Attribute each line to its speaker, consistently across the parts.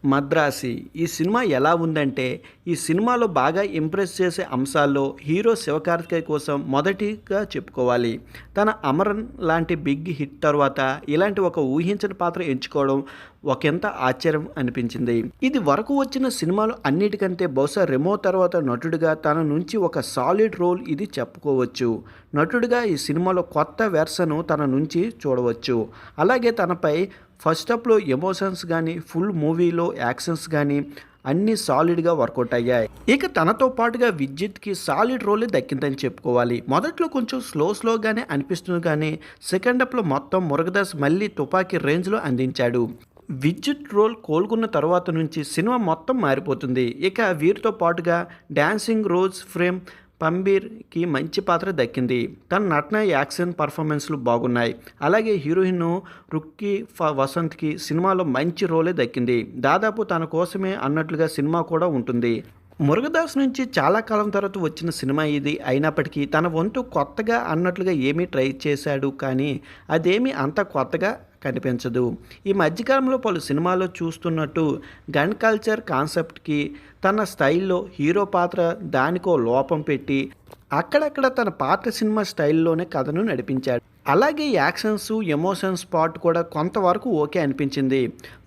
Speaker 1: మద్రాసి ఈ సినిమా ఎలా ఉందంటే, ఈ సినిమాలో బాగా ఇంప్రెస్ చేసే అంశాల్లో హీరో శివకార్తికేయ కోసం మొదటిగా చెప్పుకోవాలి. తన 'అమరన్' లాంటి బిగ్ హిట్ తర్వాత ఇలాంటి ఒక ఊహించని పాత్ర ఎంచుకోవడం ఒకంత ఆశ్చర్యం అనిపించింది. ఇది వరకు వచ్చిన సినిమాలు అన్నిటికంటే బహుశా 'రెమో' తర్వాత నటుడిగా తన నుంచి ఒక సాలిడ్ రోల్ ఇది చెప్పుకోవచ్చు. నటుడిగా ఈ సినిమాలో కొత్త వెర్షన్ తన నుంచి చూడవచ్చు. అలాగే తనపై ఫస్ట్ హాఫ్లో ఎమోషన్స్ కానీ, ఫుల్ మూవీలో యాక్షన్స్ కానీ అన్నీ సాలిడ్గా వర్కౌట్ అయ్యాయి. ఇక తనతో పాటుగా విద్యుత్కి సాలిడ్ రోలే దక్కిందని చెప్పుకోవాలి. మొదట్లో కొంచెం స్లోగానే అనిపిస్తుంది కానీ సెకండ్ హాఫ్లో మొత్తం మురుగదాస్ మళ్ళీ తుపాకీ రేంజ్లో అందించాడు. విద్యుత్ రోల్ కోలుకున్న తర్వాత నుంచి సినిమా మొత్తం మారిపోతుంది. ఇక వీరితో పాటుగా డాన్సింగ్ రోజ్ ఫ్రేమ్ పంబీర్కి మంచి పాత్ర దక్కింది. తన నటన, యాక్షన్ పర్ఫార్మెన్స్లు బాగున్నాయి. అలాగే హీరోయిన్ రుక్కీ వసంత్కి సినిమాలో మంచి రోలే దక్కింది. దాదాపు తన కోసమే అన్నట్లుగా సినిమా కూడా ఉంటుంది. మురుగదాస్ నుంచి చాలా కాలం తర్వాత వచ్చిన సినిమా ఇది అయినప్పటికీ తన వంతు కొత్తగా అన్నట్లుగా ఏమీ ట్రై చేశాడు కానీ అదేమీ అంత కొత్తగా కనిపించదు. ఈ మధ్యకాలంలో పలు సినిమాల్లో చూస్తున్నట్టు గన్ కల్చర్ కాన్సెప్ట్కి తన స్టైల్లో హీరో పాత్ర దానికో లోపం పెట్టి అక్కడక్కడ తన పాత సినిమా స్టైల్లోనే కథను నడిపించాడు. అలాగే యాక్షన్స్, ఎమోషన్స్ పార్ట్ కూడా కొంతవరకు ఓకే అనిపించింది.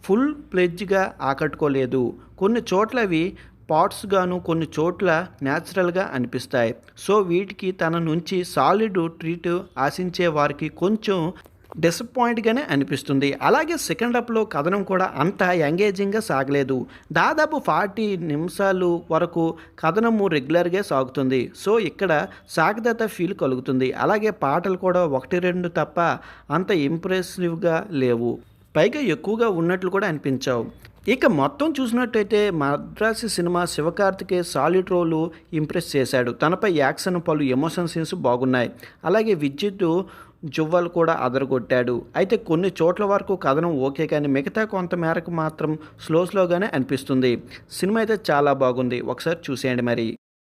Speaker 1: ఫుల్ ప్లెడ్జ్గా ఆకట్టుకోలేదు. కొన్ని చోట్ల అవి పార్ట్స్ గాను, కొన్ని చోట్ల న్యాచురల్గా అనిపిస్తాయి. సో వీటికి తన నుంచి సాలిడ్ ట్రీట్ ఆశించే వారికి కొంచెం డిసప్పాయింట్గానే అనిపిస్తుంది. అలాగే సెకండ్ హాఫ్లో కథనం కూడా అంత ఎంగేజింగ్గా సాగలేదు. దాదాపు 40 నిమిషాలు వరకు కథనము రెగ్యులర్గా సాగుతుంది. సో ఇక్కడ సాగదత ఫీల్ కలుగుతుంది. అలాగే పాటలు కూడా 1-2 తప్ప అంత ఇంప్రెసివ్గా లేవు. పైగా ఎక్కువగా ఉన్నట్లు కూడా అనిపించావు. ఇక మొత్తం చూసినట్టయితే మద్రాసి సినిమా శివకార్తికేయ సాలిడ్ రోలు ఇంప్రెస్ చేశాడు. తనపై యాక్షన్, పలు ఎమోషన్ సీన్స్ బాగున్నాయి. అలాగే విద్యుత్ జువ్వలు కూడా అదరగొట్టాడు. అయితే కొన్ని చోట్ల వరకు కథనం ఓకే కానీ మిగతా కొంత మేరకు మాత్రం స్లోగానే అనిపిస్తుంది. సినిమా అయితే చాలా బాగుంది. ఒకసారి చూసేయండి మరి.